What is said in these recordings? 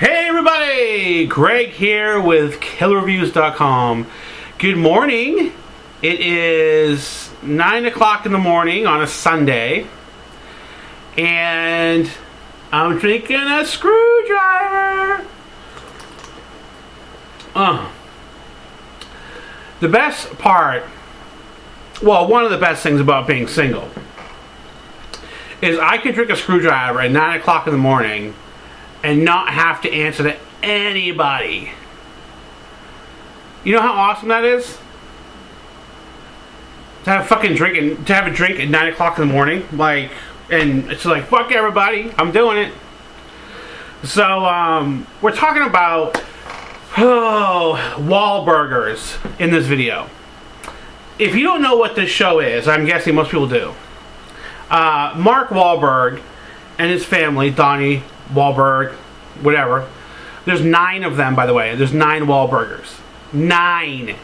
Hey everybody! Greg here with killerreviews.com. Good morning. It is 9 o'clock in the morning on a Sunday. And I'm drinking a screwdriver. The best part, well, one of the best things about being single is I can drink a screwdriver at 9 o'clock in the morning and not have to answer to anybody. You know how awesome that is? To have a drink at 9 o'clock in the morning, and it's like, fuck everybody, I'm doing it. So, we're talking about Wahlburgers in this video. If you don't know what this show is, I'm guessing most people do. Mark Wahlberg and his family, Donnie Wahlberg, whatever. There's 9 of them, by the way. There's 9 Wahlburgers. 9.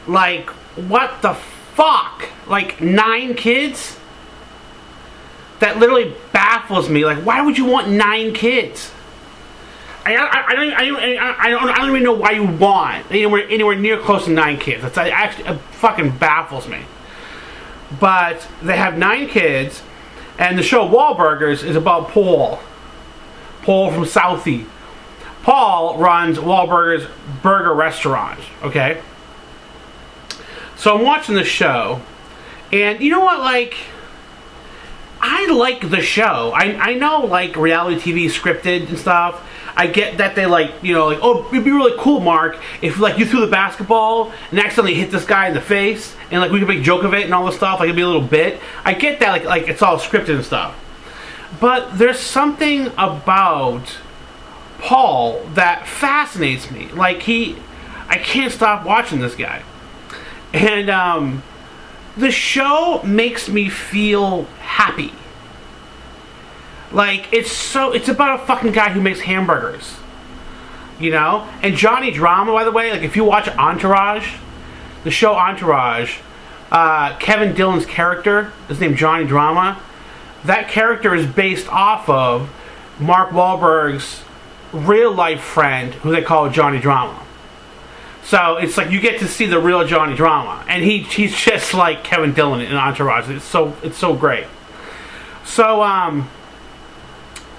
Like, what the fuck? Like, 9 kids? That literally baffles me. Like, why would you want 9 kids? I don't even know why you want anywhere near close to 9 kids. It fucking baffles me. But they have 9 kids, and the show Wahlburgers is about Paul from Southie. Paul runs Wahlburgers Burger Restaurant, okay? So I'm watching the show, and you know what, like, I like the show. I know, like, reality TV scripted and stuff. I get that they, like, you know, like, oh, it'd be really cool, Mark, if, like, you threw the basketball and accidentally hit this guy in the face, and, like, we could make a joke of it and all this stuff, like, it'd be a little bit. I get that, like it's all scripted and stuff. But there's something about Paul that fascinates me. Like, I can't stop watching this guy. And, the show makes me feel happy. Like, it's about a fucking guy who makes hamburgers. You know? And Johnny Drama, by the way, like, if you watch Entourage, the show Entourage, Kevin Dillon's character is named Johnny Drama. That character is based off of Mark Wahlberg's real-life friend, who they call Johnny Drama. So, it's like you get to see the real Johnny Drama. And he's just like Kevin Dillon in Entourage. It's so great. So,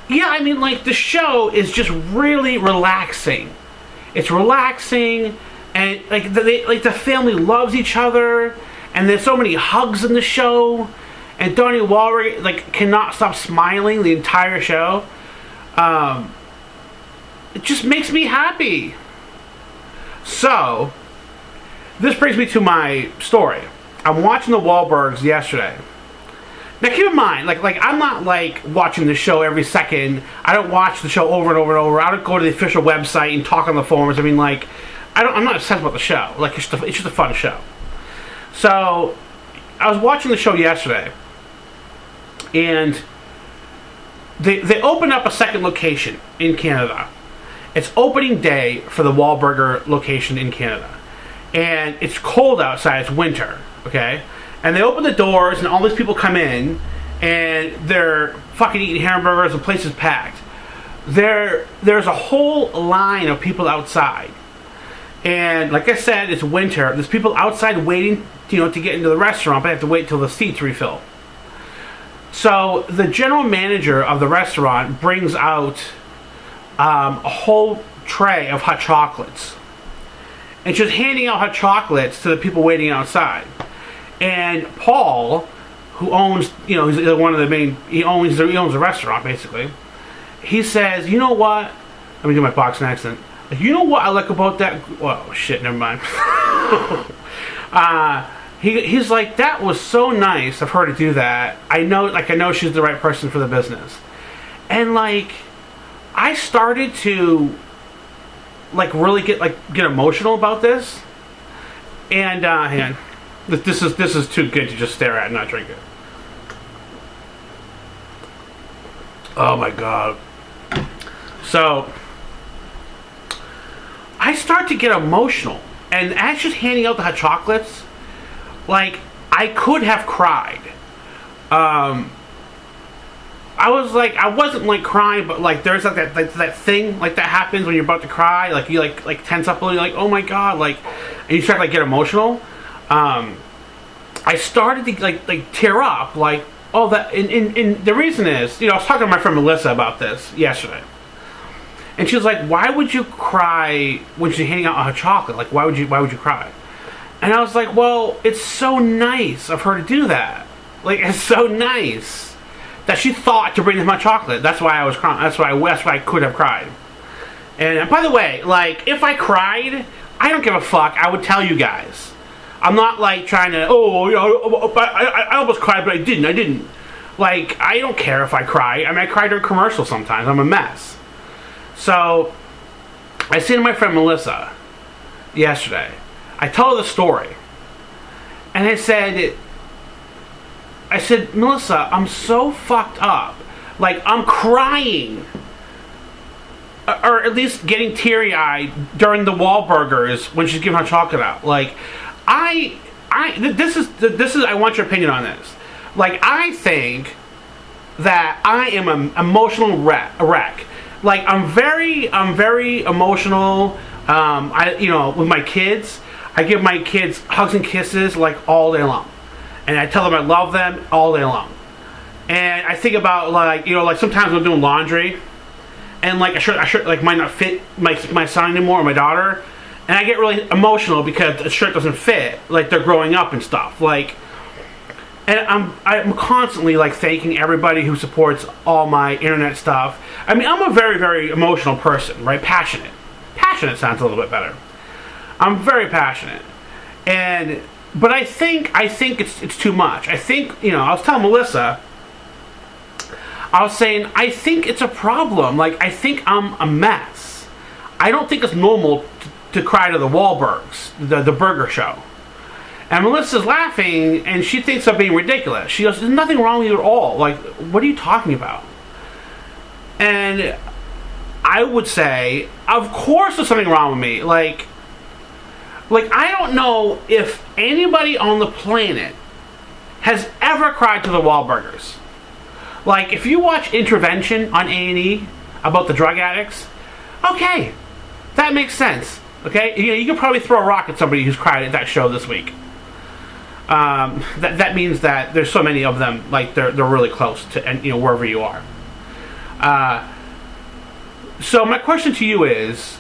yeah, I mean, like, the show is just really relaxing. It's relaxing, and, like, the family loves each other, and there's so many hugs in the show, and Donnie Wahlberg, like, cannot stop smiling the entire show. It just makes me happy. So, this brings me to my story. I'm watching the Wahlbergs yesterday. Now, keep in mind, like I'm not, like, watching the show every second. I don't watch the show over and over and over. I don't go to the official website and talk on the forums. I mean, like, I'm not obsessed about the show. Like, it's just a fun show. So, I was watching the show yesterday, and they opened up a second location in Canada. It's opening day for the Wahlburger location in Canada. And it's cold outside. It's winter, okay? And they open the doors, and all these people come in, and they're fucking eating hamburgers. The place is packed. There's a whole line of people outside. And like I said, it's winter. There's people outside waiting, to get into the restaurant, but they have to wait till the seats refill. So the general manager of the restaurant brings out a whole tray of hot chocolates. And she's handing out hot chocolates to the people waiting outside. And Paul, who owns, he's one of the main, he owns the restaurant, basically. He says, you know what? Let me do my Boston accent. You know what I like about that? Oh, shit, never mind. He's like, that was so nice of her to do that. I know she's the right person for the business. And, like, I started to, like, really get emotional about this. And, hang on. This is too good to just stare at and not drink it. Oh my god. So, I start to get emotional. And as she's handing out the hot chocolates, like, I could have cried. I was like, I wasn't like crying, but like there's like that thing like that happens when you're about to cry, like you like tense up a little, you're like, oh my god, like, and you start to like get emotional. I started to like tear up, like, oh, that, and the reason is, I was talking to my friend Melissa about this yesterday, and she was like, why would you cry when she's handing out her chocolate? Like, why would you cry? And I was like, well, it's so nice of her to do that. Like, it's so nice that she thought to bring me my chocolate. That's why I was crying. That's why I could have cried. And by the way, like, if I cried, I don't give a fuck. I would tell you guys. I'm not like trying to, I almost cried, but I didn't. Like, I don't care if I cry. I mean, I cry during commercials sometimes. I'm a mess. So, I said to my friend Melissa yesterday, I told her the story. And I said, Melissa, I'm so fucked up. Like, I'm crying. Or at least getting teary-eyed during the Wahlburgers when she's giving her chocolate out. Like, this is, I want your opinion on this. Like, I think that I am an emotional wreck. Like, I'm very emotional. With my kids, I give my kids hugs and kisses like all day long, and I tell them I love them all day long. And I think about like sometimes I'm doing laundry, and like a shirt like might not fit my son anymore or my daughter, and I get really emotional because the shirt doesn't fit. Like they're growing up and stuff. Like, and I'm constantly like thanking everybody who supports all my internet stuff. I mean, I'm a very, very emotional person, right? Passionate. Passionate sounds a little bit better. I'm very passionate, but I think it's too much. I think I was telling Melissa. I was saying I think it's a problem. Like I think I'm a mess. I don't think it's normal to cry to the Wahlburgers, the burger show. And Melissa's laughing, and she thinks I'm being ridiculous. She goes, "There's nothing wrong with you at all. Like, what are you talking about?" And I would say, of course there's something wrong with me. Like I don't know if anybody on the planet has ever cried to the Wahlburgers. Like, if you watch Intervention on A&E about the drug addicts, okay, that makes sense. Okay, you could probably throw a rock at somebody who's cried at that show this week. That means that there's so many of them, like they're really close to, and wherever you are. So my question to you is,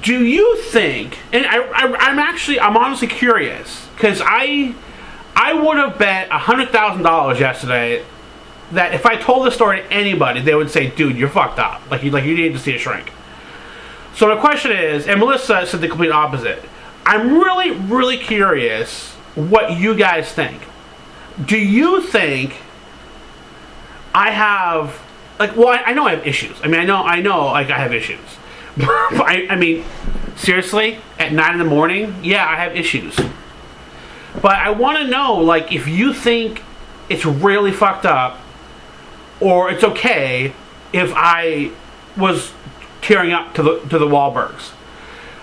do you think, and I'm honestly curious, because I would have bet $100,000 yesterday that if I told this story to anybody, they would say, dude, you're fucked up. Like you need to see a shrink. So the question is, and Melissa said the complete opposite. I'm really, really curious what you guys think. Do you think I have, like, well, I know I have issues. I mean, I know, like, I have issues. I mean, seriously, at 9 in the morning, yeah, I have issues. But I want to know, like, if you think it's really fucked up, or it's okay if I was tearing up to the Wahlburgers.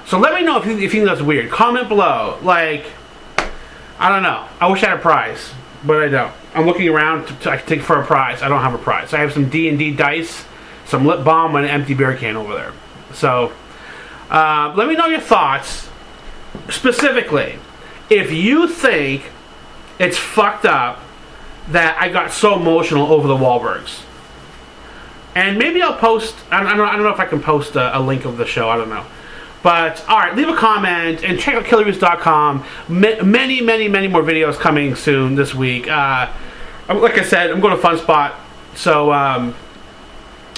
So let me know if you think that's weird. Comment below. Like, I don't know. I wish I had a prize, but I don't. I'm looking around to take for a prize. I don't have a prize. I have some D&D dice, some lip balm, and an empty beer can over there. So let me know your thoughts. Specifically, if you think it's fucked up that I got so emotional over the Wahlburgers. And maybe I'll post, I don't know if I can post a link of the show, I don't know. But, alright, leave a comment and check out killereviews.com. Many, many, many more videos coming soon this week. Like I said, I'm going to Fun Spot, so I'll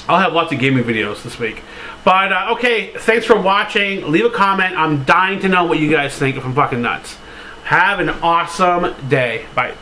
have lots of gaming videos this week. But, okay, thanks for watching. Leave a comment. I'm dying to know what you guys think if I'm fucking nuts. Have an awesome day. Bye.